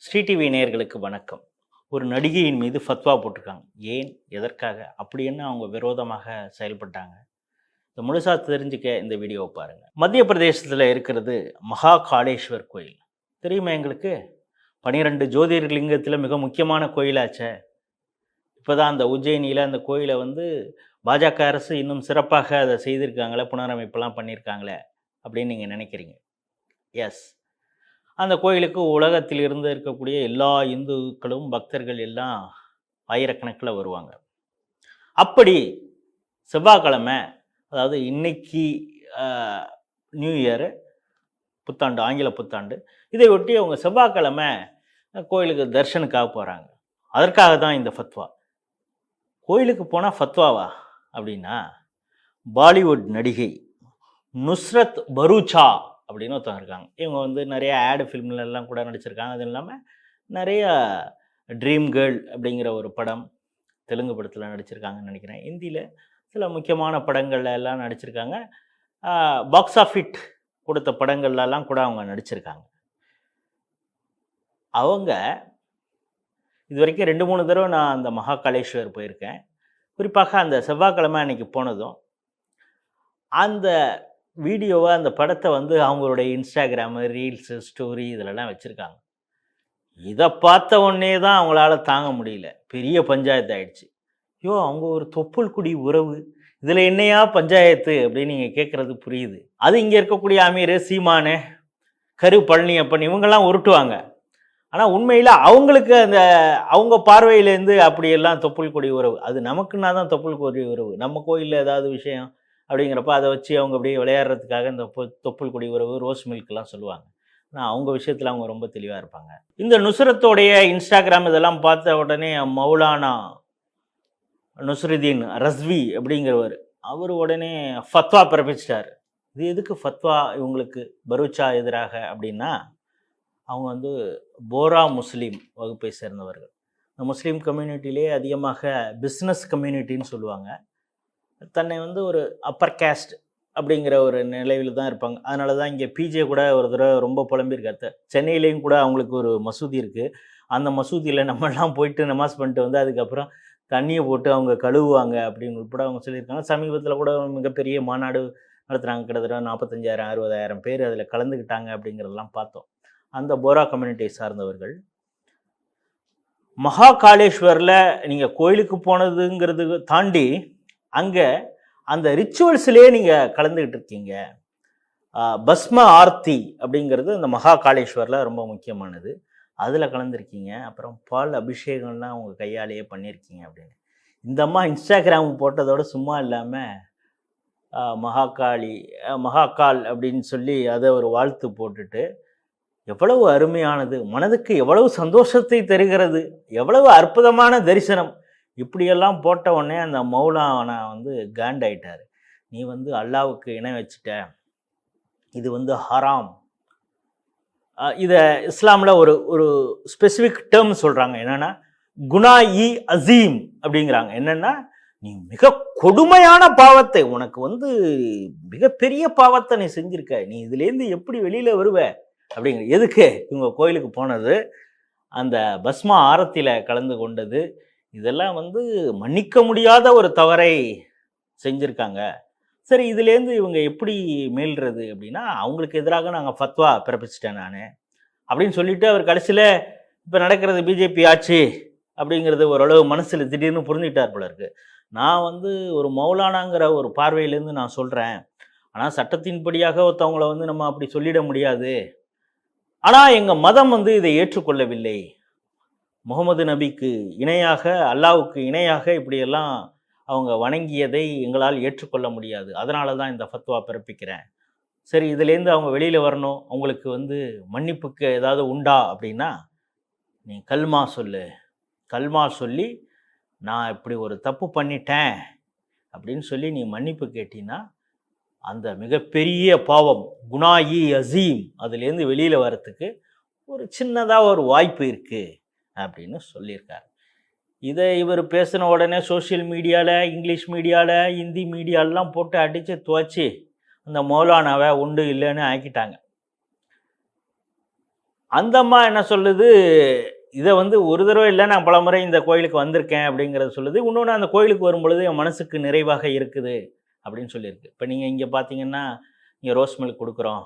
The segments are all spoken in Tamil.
ஸ்ரீ டிவி நேயர்களுக்கு வணக்கம். ஒரு நடிகையின் மீது ஃபத்வா போட்டிருக்காங்க. ஏன்? எதற்காக? அப்படி என்ன அவங்க விரோதமாக செயல்பட்டாங்க? இத முழுசா தெரிஞ்சுக்க இந்த வீடியோவ பாருங்க. மத்திய பிரதேசத்தில இருக்கிறது மகாகாளேஸ்வர் கோயில். தெரியுமா எங்களுக்கு? 12 ஜோதிர்லிங்கத்தில மிக முக்கியமான கோயிலாச்சே. இப்பதான் அந்த உஜ்ஜயினியில அந்த கோயில வந்து பாஜக அரசு இன்னும் சிறப்பாக அத செய்திருக்காங்களே, புனரமைப்புலாம் பண்ணியிருக்காங்களே அப்படின்னு நீங்க நினைக்கிறீங்க. எஸ். அந்த கோயிலுக்கு உலகத்தில் இருந்து இருக்கக்கூடிய எல்லா இந்துக்களும் பக்தர்கள் எல்லாம் ஆயிரக்கணக்கில் வருவாங்க. அப்படி செவ்வாய்க்கிழமை, அதாவது இன்னைக்கு நியூ இயர் புத்தாண்டு, ஆங்கில புத்தாண்டு, இதை ஒட்டி அவங்க செவ்வாய்க்கிழமை கோயிலுக்கு தர்ஷனுக்காக போகிறாங்க. அதற்காக தான் இந்த ஃபத்வா. கோயிலுக்கு போனால் ஃபத்வாவா அப்படின்னா, பாலிவுட் நடிகை நுஸ்ரத் பரூச்சா அப்படின்னு ஒருத்தவங்க இருக்காங்க. இவங்க வந்து நிறைய ஆடு ஃபிலிம்லலாம் கூட நடிச்சிருக்காங்க. அது இல்லாமல் நிறைய ட்ரீம் கேர்ள் அப்படிங்கிற ஒரு படம் தெலுங்கு படத்தில் நடிச்சிருக்காங்கன்னு நினைக்கிறேன். ஹிந்தியில் சில முக்கியமான படங்கள்ல எல்லாம் நடிச்சிருக்காங்க. பாக்ஸ் ஆஃபிட் கொடுத்த படங்கள்லாம் கூட அவங்க நடிச்சிருக்காங்க. அவங்க இது வரைக்கும் 2-3 தடவை நான் அந்த மகாகாளேஸ்வர் போயிருக்கேன். குறிப்பாக அந்த செவ்வாய்க்கிழமை அன்னைக்கு போனதும் அந்த வீடியோவை, அந்த படத்தை வந்து அவங்களுடைய இன்ஸ்டாகிராமு, ரீல்ஸு, ஸ்டோரி இதிலெல்லாம் வச்சுருக்காங்க. இதை பார்த்த உடனே தான் அவங்களால தாங்க முடியல. பெரிய பஞ்சாயத்து ஆயிடுச்சு. ஐயோ, அவங்க ஒரு தொப்புள் குடி உறவு, இதில் என்னையா பஞ்சாயத்து அப்படின்னு நீங்கள் கேட்குறது புரியுது. அது இங்கே இருக்கக்கூடிய அமீர், சீமானு, கரு பழனியப்பன் இவங்கெல்லாம் உருட்டுவாங்க. ஆனால் உண்மையில் அவங்களுக்கு அந்த அவங்க பார்வையிலேருந்து அப்படியெல்லாம் தொப்புள் கொடி உறவு. அது நமக்குன்னா தான் தொப்புள் கொடி உறவு. நம்ம கோயிலில் ஏதாவது விஷயம் அப்படிங்கிறப்ப அதை வச்சு அவங்க அப்படியே விளையாடுறதுக்காக இந்த தொப்புள் கொடி உறவு, ரோஸ் மில்க்லாம் சொல்லுவாங்க. ஆனால் அவங்க விஷயத்தில் அவங்க ரொம்ப தெளிவாக இருப்பாங்க. இந்த நுஸ்ரத்தோடைய இன்ஸ்டாகிராம் இதெல்லாம் பார்த்த உடனே மௌலானா நுஸ்ருதீன் ரஸ்வி அப்படிங்கிறவர், அவர் உடனே ஃபத்வா பிறப்பிச்சிட்டார். இது எதுக்கு ஃபத்வா இவங்களுக்கு பரூச்சா எதிராக அப்படின்னா, அவங்க வந்து போரா முஸ்லீம் வகுப்பை சேர்ந்தவர்கள். இந்த முஸ்லீம் கம்யூனிட்டிலே அதிகமாக பிஸ்னஸ் கம்யூனிட்டின்னு சொல்லுவாங்க. தன்னை வந்து ஒரு அப்பர் கேஸ்ட் அப்படிங்கிற ஒரு நிலையில் தான் இருப்பாங்க. அதனால தான் இங்கே பிஜே கூட ஒரு தடவை ரொம்ப புலம்பியிருக்காரு. சென்னையிலேயும் கூட அவங்களுக்கு ஒரு மசூதி இருக்குது. அந்த மசூதியில் நம்மெல்லாம் போயிட்டு நமாஸ் பண்ணிட்டு வந்து அதுக்கப்புறம் தண்ணியை போட்டு அவங்க கழுவுவாங்க அப்படின்னு உட்பட அவங்க சொல்லியிருக்காங்க. சமீபத்தில் கூட மிகப்பெரிய மாநாடு நடத்துகிறாங்க. கிட்டத்தட்ட 45,000 60,000 பேர் அதில் கலந்துக்கிட்டாங்க அப்படிங்கிறதெல்லாம் பார்த்தோம். அந்த போரா கம்யூனிட்டியை சார்ந்தவர்கள் மகாகாளேஸ்வரில் நீங்கள் கோயிலுக்கு போனதுங்கிறது தாண்டி அங்கே அந்த ரிச்சுவல்ஸ்லேயே நீங்கள் கலந்துக்கிட்டு இருக்கீங்க. பஸ்ம ஆர்த்தி அப்படிங்கிறது அந்த மகாகாளேஸ்வரில் ரொம்ப முக்கியமானது. அதில் கலந்துருக்கீங்க. அப்புறம் பால் அபிஷேகம்லாம் உங்கள் கையாலேயே பண்ணியிருக்கீங்க அப்படின்னு. இந்த அம்மா இன்ஸ்டாகிராம் போட்டதோடு சும்மா இல்லாமல் மகாகால் அப்படின்னு சொல்லி அதை ஒரு வாழ்த்து போட்டுட்டு, எவ்வளவு அருமையானது, மனதுக்கு எவ்வளவு சந்தோஷத்தை தருகிறது, எவ்வளவு அற்புதமான தரிசனம், இப்படியெல்லாம் போட்ட உடனே அந்த மௌலானா வந்து காண்டாயிட்டார். நீ வந்து அல்லாவுக்கு இணை வச்சுட்ட, இது வந்து ஹராம். இதை இஸ்லாமில் ஒரு ஒரு ஸ்பெசிஃபிக் டேர்ம் சொல்கிறாங்க. என்னென்னா குனா இ அசீம் அப்படிங்கிறாங்க. என்னென்னா, நீ மிக கொடுமையான பாவத்தை, உனக்கு வந்து மிகப்பெரிய பாவத்தை நீ செஞ்சிருக்க, நீ இதுலேருந்து எப்படி வெளியில் வருவ அப்படிங்கிற. எதுக்கு இவங்க கோயிலுக்கு போனது, அந்த பஸ்மா ஆரத்தியில் கலந்து கொண்டது, இதெல்லாம் வந்து மன்னிக்க முடியாத ஒரு தவறை செஞ்சுருக்காங்க. சரி, இதுலேருந்து இவங்க எப்படி மீள்றது அப்படின்னா, அவங்களுக்கு எதிராக நாங்கள் ஃபத்வா பிறப்பிச்சிட்டேன் நான் அப்படின்னு சொல்லிட்டு அவர் கடைசியில் இப்போ நடக்கிறது பிஜேபி ஆட்சி அப்படிங்கிறது ஓரளவு மனசில் திடீர்னு புரிஞ்சுக்கிட்டார் போல இருக்கு. நான் வந்து ஒரு மௌலானாங்கிற ஒரு பார்வையிலேருந்து நான் சொல்கிறேன், ஆனால் சட்டத்தின்படியாக ஒருத்தவங்களை வந்து நம்ம அப்படி சொல்லிட முடியாது. ஆனால் எங்கள் மதம் வந்து இதை ஏற்றுக்கொள்ளவில்லை. முகமது நபிக்கு இணையாக, அல்லாவுக்கு இணையாக இப்படியெல்லாம் அவங்க வணங்கியதை எங்களால் ஏற்றுக்கொள்ள முடியாது. அதனால தான் இந்த ஃபத்வா பிறப்பிக்கிறேன். சரி, இதுலேருந்து அவங்க வெளியில் வரணும், அவங்களுக்கு வந்து மன்னிப்புக்கு ஏதாவது உண்டா அப்படின்னா, நீ கல்மா சொல்லு, கல்மா சொல்லி நான் இப்படி ஒரு தப்பு பண்ணிட்டேன் அப்படின்னு சொல்லி நீ மன்னிப்பு கேட்டினா, அந்த மிகப்பெரிய பாவம் குனாயி அசீம் அதுலேருந்து வெளியில் வரத்துக்கு ஒரு சின்னதாக ஒரு வாய்ப்பு இருக்குது அப்படின்னு சொல்லியிருக்காரு. இதை இவர் பேசின உடனே சோஷியல் மீடியாவில், இங்கிலீஷ் மீடியாவில், ஹிந்தி மீடியாலெலாம் போட்டு அடித்து துவச்சி அந்த மௌலானாவை உண்டு இல்லைன்னு ஆக்கிட்டாங்க. அந்த அம்மா என்ன சொல்லுது, இதை வந்து ஒரு தடவை இல்லை, நான் பல முறை இந்த கோயிலுக்கு வந்திருக்கேன் அப்படிங்கிறத சொல்லுது. இன்னொன்று, அந்த கோயிலுக்கு வரும்பொழுது என் மனசுக்கு நிறைவாக இருக்குது அப்படின்னு சொல்லியிருக்கு. இப்போ நீங்கள் இங்கே பார்த்தீங்கன்னா, இங்கே ரோஸ் மில்க் கொடுக்குறோம்,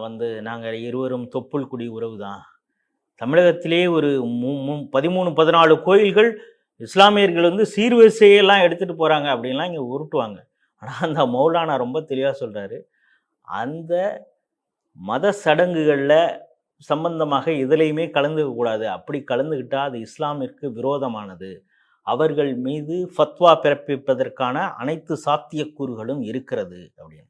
வந்து நாங்கள் இருவரும் தொப்புள் குடி உறவு தான். தமிழகத்திலே ஒரு 13-14 கோயில்கள் இஸ்லாமியர்கள் வந்து சீர்வரிசையெல்லாம் எடுத்துகிட்டு போகிறாங்க அப்படின்லாம் இங்கே உருட்டுவாங்க. ஆனால் அந்த மௌலானா ரொம்ப தெளிவாக சொல்கிறாரு, அந்த மத சடங்குகளில் சம்பந்தமாக எதுலேயுமே கலந்துக்கக்கூடாது. அப்படி கலந்துக்கிட்டால் அது இஸ்லாமிற்கு விரோதமானது. அவர்கள் மீது ஃபத்வா பிறப்பிப்பதற்கான அனைத்து சாத்தியக்கூறுகளும் இருக்கிறது அப்படின்னு.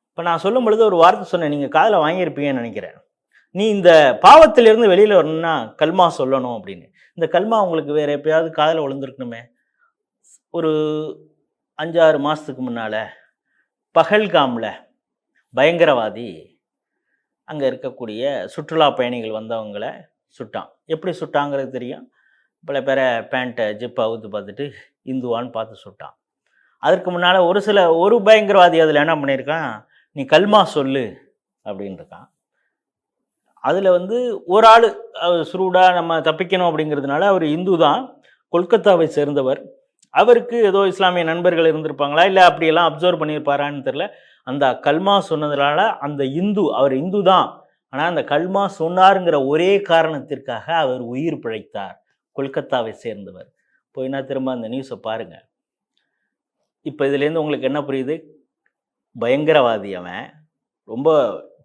இப்போ நான் சொல்லும் பொழுது ஒரு வார்த்தை சொன்னேன், நீங்கள் காதில் வாங்கியிருப்பீங்கன்னு நினைக்கிறேன். நீ இந்த பாவத்திலிருந்து வெளியில் வரணும்னா கல்மா சொல்லணும் அப்படின்னு. இந்த கல்மா உங்களுக்கு வேறு எப்பயாவது காதில் விழுந்திருக்கணுமே. ஒரு 5-6 மாதத்துக்கு முன்னால் பஹல்காமில் பயங்கரவாதி அங்கே இருக்கக்கூடிய சுற்றுலா பயணிகள் வந்தவங்களை சுட்டான். எப்படி சுட்டாங்கிறது தெரியும். பல பேரை பேண்ட்டை ஜிப்பை அவுத்து பார்த்துட்டு இந்துவான்னு பார்த்து சுட்டான். அதற்கு முன்னால் ஒரு பயங்கரவாதி அதில் என்ன பண்ணியிருக்கான், நீ கல்மா சொல்லு அப்படின்னு இருக்கான். அதில் வந்து ஒரு ஆள் சுருடாக நம்ம தப்பிக்கணும் அப்படிங்கிறதுனால, அவர் இந்து தான், கொல்கத்தாவை சேர்ந்தவர். அவருக்கு ஏதோ இஸ்லாமிய நண்பர்கள் இருந்திருப்பாங்களா, இல்லை அப்படியெல்லாம் அப்சர்வ் பண்ணியிருப்பாரான்னு தெரில. அந்த கல்மா சொன்னதுனால அந்த அவர் இந்து தான், ஆனால் அந்த கல்மா சொன்னாருங்கிற ஒரே காரணத்திற்காக அவர் உயிர் பிழைத்தார். கொல்கத்தாவை சேர்ந்தவர். போய்னா திரும்ப அந்த நியூஸை பாருங்கள். இப்போ இதுலேருந்து உங்களுக்கு என்ன புரியுது, பயங்கரவாதி அவன், ரொம்ப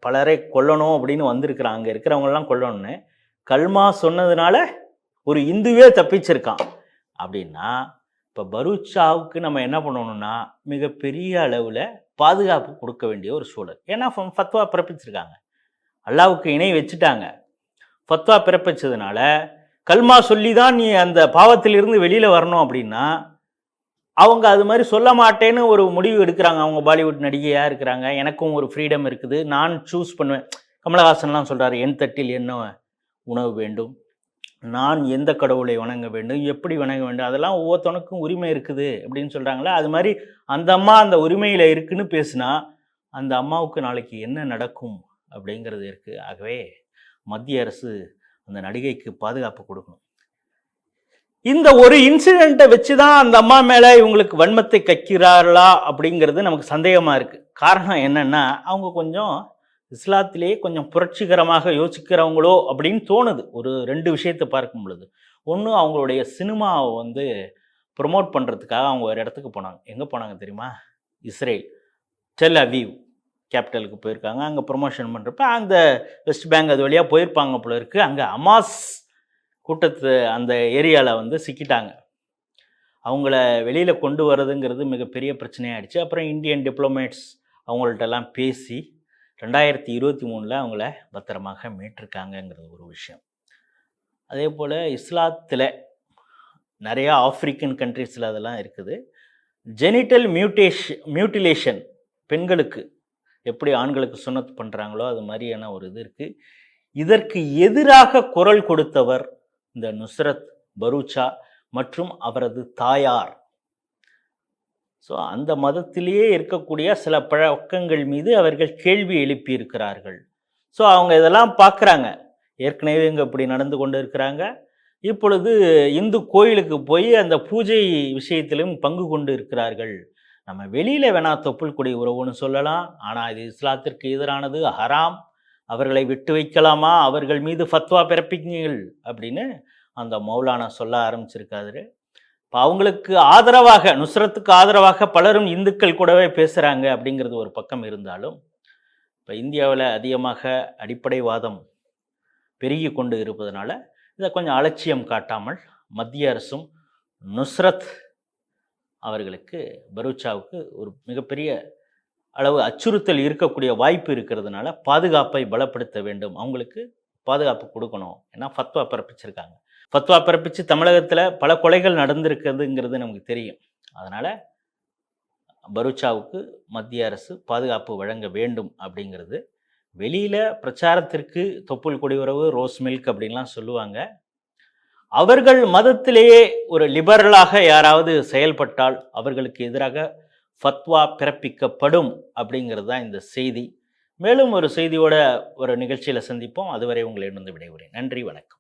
பலரை கொல்லணும் அப்படின்னு வந்திருக்கிறான், அங்கே இருக்கிறவங்கெல்லாம் கொல்லணும்னு. கல்மா சொன்னதுனால ஒரு இந்துவே தப்பிச்சிருக்கான் அப்படின்னா, இப்போ பரூச்சாவுக்கு நம்ம என்ன பண்ணணும்னா மிகப்பெரிய அளவில் பாதுகாப்பு கொடுக்க வேண்டிய ஒரு சூழல். ஏன்னா ஃபத்வா பிறப்பிச்சிருக்காங்க, அல்லாவுக்கு இணை வச்சுட்டாங்க. ஃபத்வா பிறப்பிச்சதுனால கல்மா சொல்லி தான் நீ அந்த பாவத்திலிருந்து வெளியில் வரணும் அப்படின்னா, அவங்க அது மாதிரி சொல்ல மாட்டேன்னு ஒரு முடிவு எடுக்கிறாங்க. அவங்க பாலிவுட் நடிகையாக இருக்கிறாங்க, எனக்கும் ஒரு ஃப்ரீடம் இருக்குது, நான் சூஸ் பண்ணுவேன். கமலஹாசன்லாம் சொல்கிறாரு, என் தட்டில் என்ன உணவு வேண்டும், நான் எந்த கடவுளை வணங்க வேண்டும், எப்படி வணங்க வேண்டும், அதெல்லாம் ஒவ்வொருத்தனுக்கும் உரிமை இருக்குது அப்படின்னு சொல்கிறாங்களே. அது மாதிரி அந்த அம்மா அந்த உரிமையில் இருக்குன்னு பேசுனா அந்த அம்மாவுக்கு நாளைக்கு என்ன நடக்கும் அப்படிங்கிறது இருக்குது. ஆகவே மத்திய அரசு அந்த நடிகைக்கு பாதுகாப்பு கொடுக்கணும். இந்த ஒரு இன்சிடெண்ட்டை வச்சு தான் அந்த அம்மா மேலே இவங்களுக்கு வன்மத்தை கக்கிறார்களா அப்படிங்கிறது நமக்கு சந்தேகமாக இருக்குது. காரணம் என்னென்னா, அவங்க கொஞ்சம் இஸ்லாத்திலேயே கொஞ்சம் புரட்சிகரமாக யோசிக்கிறவங்களோ அப்படின்னு தோணுது. ஒரு 2 விஷயத்தை பார்க்கும் பொழுது, ஒன்று, அவங்களுடைய சினிமாவை வந்து ப்ரொமோட் பண்ணுறதுக்காக அவங்க ஒரு இடத்துக்கு போனாங்க. எங்கே போனாங்க தெரியுமா? இஸ்ரேல், டெல் அவீவ் கேபிட்டலுக்கு போயிருக்காங்க. அங்கே ப்ரொமோஷன் பண்ணுறப்ப அந்த வெஸ்ட் பேங்க் அது வழியாக போயிருப்பாங்க போல இருக்குது. அங்கே ஹமாஸ் கூட்டத்து அந்த ஏரியாவில் வந்து சிக்கிட்டாங்க. அவங்கள வெளியில் கொண்டு வர்றதுங்கிறது மிகப்பெரிய பிரச்சனையாகிடுச்சு. அப்புறம் இந்தியன் டிப்ளமேட்ஸ் அவங்கள்ட்டெல்லாம் பேசி 2023 அவங்கள பத்திரமாக மீட்டிருக்காங்கங்கிறது ஒரு விஷயம். அதே போல் இஸ்லாத்தில் நிறையா ஆஃப்ரிக்கன் கண்ட்ரீஸில் அதெல்லாம் இருக்குது. ஜெனிட்டல் மியூட்டிலேஷன், பெண்களுக்கு எப்படி ஆண்களுக்கு சுன்னத் பண்ணுறாங்களோ அது மாதிரியான ஒரு இது இருக்குது. இதற்கு எதிராக குரல் கொடுத்தவர் இந்த நுஸ்ரத் பரூச்சா மற்றும் அவரது தாயார். ஸோ அந்த மதத்திலேயே இருக்கக்கூடிய சில பழக்கங்கள் மீது அவர்கள் கேள்வி எழுப்பியிருக்கிறார்கள். ஸோ அவங்க இதெல்லாம் பார்க்குறாங்க. ஏற்கனவே இங்கே இப்படி நடந்து கொண்டு இருக்கிறாங்க. இப்பொழுது இந்து கோயிலுக்கு போய் அந்த பூஜை விஷயத்திலும் பங்கு கொண்டு இருக்கிறார்கள். நம்ம வெளியில் வேணா தொப்புள் கொடி உறவுன்னு சொல்லலாம், ஆனால் இது இஸ்லாத்திற்கு எதிரானது, ஹராம், அவர்களை விட்டு வைக்கலாமா, அவர்கள் மீது ஃபத்வா பிறப்பிங்கள் அப்படின்னு அந்த மௌலானா சொல்ல ஆரம்பிச்சிருக்காரு. இப்போ அவங்களுக்கு ஆதரவாக, நுஸ்ரத்துக்கு ஆதரவாக பலரும் இந்துக்கள் கூடவே பேசுகிறாங்க அப்படிங்கிறது ஒரு பக்கம் இருந்தாலும், இப்போ இந்தியாவில் அதிகமாக அடிப்படைவாதம் பெருகி கொண்டு இருப்பதனால இதை கொஞ்சம் அலட்சியம் காட்டாமல் மத்திய அரசும் நுஸ்ரத் அவர்களுக்கு, பரூச்சாவுக்கு ஒரு மிகப்பெரிய அளவு அச்சுறுத்தல் இருக்கக்கூடிய வாய்ப்பு இருக்கிறதுனால பாதுகாப்பை பலப்படுத்த வேண்டும், அவங்களுக்கு பாதுகாப்பு கொடுக்கணும். ஏன்னா ஃபத்வா பிறப்பிச்சிருக்காங்க. ஃபத்வா பிறப்பித்து தமிழகத்தில் பல கொலைகள் நடந்திருக்கிறதுங்கிறது நமக்கு தெரியும். அதனால் பரூச்சாவுக்கு மத்திய அரசு பாதுகாப்பு வழங்க வேண்டும் அப்படிங்கிறது. வெளியில் பிரச்சாரத்திற்கு தொப்புள் கொடி உறவு, ரோஸ் மில்க் அப்படின்லாம் சொல்லுவாங்க. அவர்கள் மதத்திலேயே ஒரு லிபரலாக யாராவது செயல்பட்டால் அவர்களுக்கு எதிராக ஃபத்வா பிறப்பிக்கப்படும் அப்படிங்கிறது தான் இந்த செய்தி. மேலும் ஒரு செய்தியோட ஒரு நிகழ்ச்சியில் சந்திப்போம். அதுவரை உங்களிடம் விடைபெறுகிறேன். நன்றி, வணக்கம்.